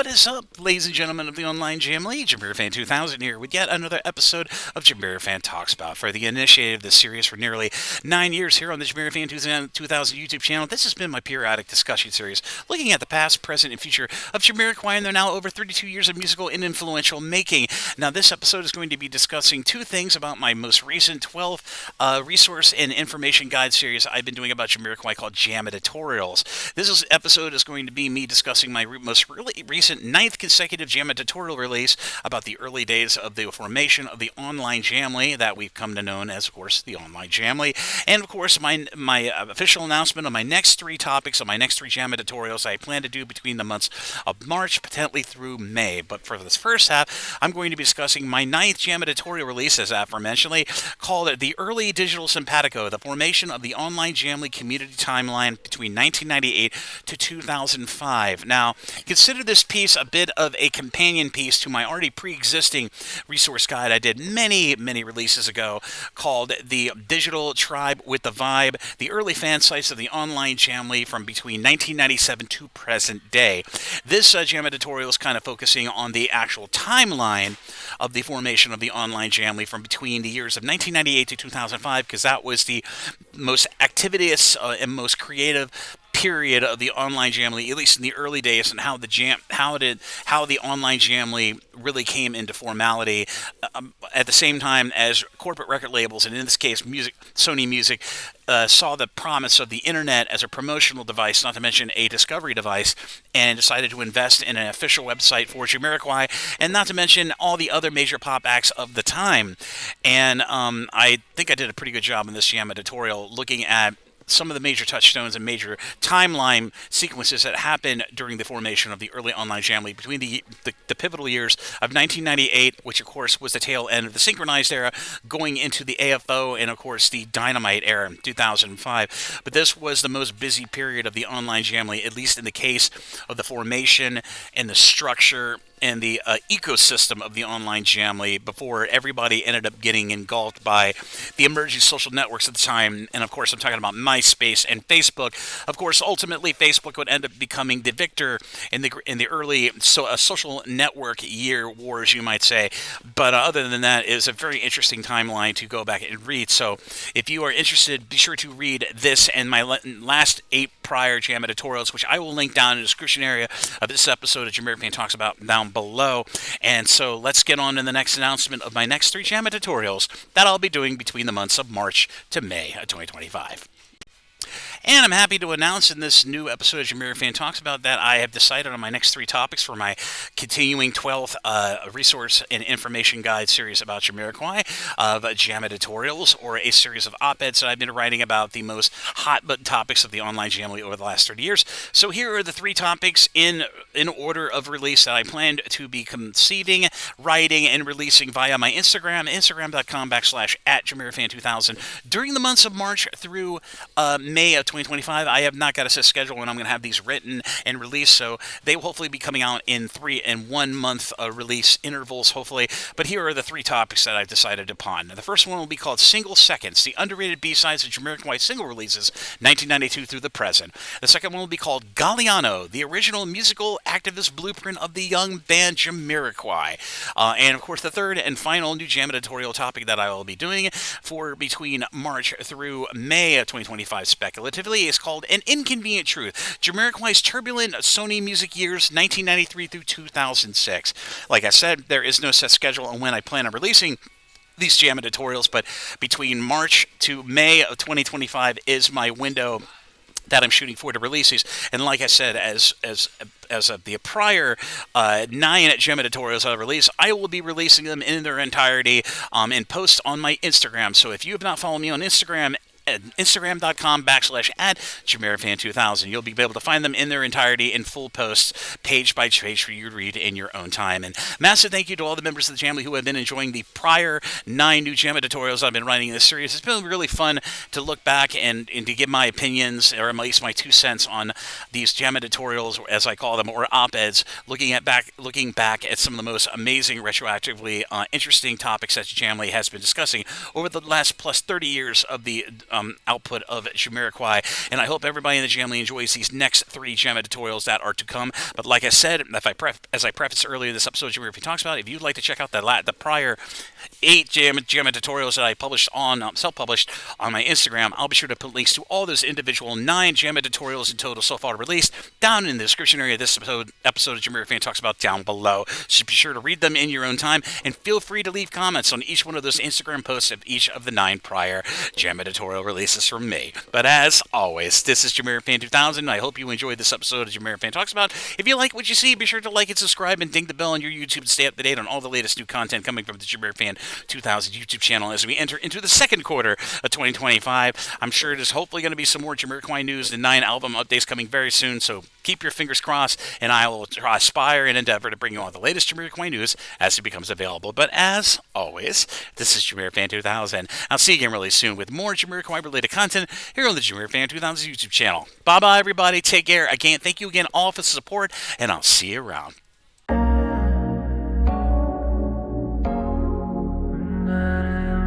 What is up, ladies and gentlemen of the online Jamily? JamiroFan 2000 here with yet another episode of JamiroFan Talks About. For the initiated of this series for nearly 9 years here on the JamiroFan 2000 YouTube channel, this has been my periodic discussion series looking at the past, present, and future of Jamiroquai and their now over 32 years of musical and influential making. Now, this episode is going to be discussing two things about my most recent 12 resource and information guide series I've been doing about Jamiroquai called Jamiditorials. This episode is going to be me discussing my most recent 9th consecutive Jamiditorial release about the early days of the formation of the online Jamily that we've come to know as, of course, the online Jamily, and of course my official announcement of my next three topics of my next three Jamiditorials I plan to do between the months of March, potentially through May. But for this first half, I'm going to be discussing my 9th Jamiditorial release, as aforementioned, called The Early Digital Simpatico, the formation of the online Jamily community timeline between 1998 to 2005. Now, consider this piece a bit of a companion piece to my already pre-existing resource guide I did many releases ago called The Digital Tribe with the Vibe, the early fan sites of the online Jamily from between 1997 to present day. This Jamiditorial is kind of focusing on the actual timeline of the formation of the online Jamily from between the years of 1998 to 2005, because that was the most activitous and most creative period of the online Jamily, at least in the early days, and how the online Jamily really came into formality at the same time as corporate record labels, and in this case Sony Music, saw the promise of the internet as a promotional device, not to mention a discovery device, and decided to invest in an official website for Jamiroquai, and not to mention all the other major pop acts of the time. And I think I did a pretty good job in this Jamiditorial looking at some of the major touchstones and major timeline sequences that happened during the formation of the early online Jamily between the pivotal years of 1998, which of course was the tail end of the synchronized era, going into the AFO, and of course the Dynamite era in 2005. But this was the most busy period of the online Jamily, at least in the case of the formation and the structure and the ecosystem of the online Jamily, before everybody ended up getting engulfed by the emerging social networks at the time. And of course, I'm talking about MySpace and Facebook. Of course, ultimately, Facebook would end up becoming the victor in the early social network year wars, you might say. But other than that, it is a very interesting timeline to go back and read. So if you are interested, be sure to read this and my last 8 prior Jamiditorials, which I will link down in the description area of this episode of JamiroFan Talks About down below. And so let's get on to the next announcement of my next 3 Jamiditorials that I'll be doing between the months of March to May of 2025. And I'm happy to announce in this new episode of JamiroFan Talks About that I have decided on my next 3 topics for my continuing 12th resource and information guide series about Jamiroquai of Jamiditorials, or a series of op-eds that I've been writing about the most hot-button topics of the online Jamily over the last 30 years. So here are the 3 topics in order of release that I plan to be conceiving, writing, and releasing via my Instagram, instagram.com/@JamiroFan2000 during the months of March through May of 2025. I have not got a set schedule when I'm going to have these written and released, so they will hopefully be coming out in 3 and 1 month release intervals, hopefully. But here are the 3 topics that I've decided upon. The first one will be called Single Seconds, the underrated B-sides of Jamiroquai single releases, 1992 through the present. The second one will be called Galliano, the original musical activist blueprint of the young band Jamiroquai. And of course, the third and final new Jamiditorial topic that I will be doing for between March through May of 2025 speculatively is called An Inconvenient Truth, Jamiroquai's turbulent Sony Music years, 1993 through 2006. Like I said, there is no set schedule on when I plan on releasing these Jamiditorials, but between March to May of 2025 is my window that I'm shooting for to release these. And like I said, as of the prior 9 Jamiditorials I've released, I will be releasing them in their entirety in posts on my Instagram. So if you have not followed me on Instagram, at instagram.com/@JamiroFan2000. You'll be able to find them in their entirety in full posts, page by page, for you to read in your own time. And massive thank you to all the members of the Jamily who have been enjoying the prior 9 new Jamiditorials I've been writing in this series. It's been really fun to look back and to give my opinions, or at least my 2 cents on these Jamiditorials, as I call them, or op-eds, looking back at some of the most amazing, retroactively interesting topics that Jamily has been discussing over the last plus 30 years of the output of Jamiroquai, and I hope everybody in the Jamily enjoys these next 3 Jamiditorials that are to come. But like I said, as I prefaced earlier in this episode of JamiroFan Talks About, if you'd like to check out the prior 8 Jamiditorials that I published on self-published on my Instagram, I'll be sure to put links to all those individual 9 Jamiditorials in total so far released down in the description area of this episode of JamiroFan Talks About down below. So be sure to read them in your own time, and feel free to leave comments on each one of those Instagram posts of each of the 9 prior Jamiditorial releases from me. But as always, this is JamiroFan 2000, and I hope you enjoyed this episode of JamiroFan Talks About. If you like what you see, be sure to like and subscribe and ding the bell on your YouTube to stay up to date on all the latest new content coming from the JamiroFan 2000 YouTube channel as we enter into the second quarter of 2025. I'm sure there's hopefully going to be some more Jamiroquai news and 9 album updates coming very soon, so keep your fingers crossed, and I will aspire and endeavor to bring you all the latest Jamiroquai news as it becomes available. But as always, this is JamiroFan 2000. I'll see you again really soon with more Jamiroquai-related content here on the JamiroFan 2000 YouTube channel. Bye-bye, everybody. Take care. Again, thank you again all for the support, and I'll see you around.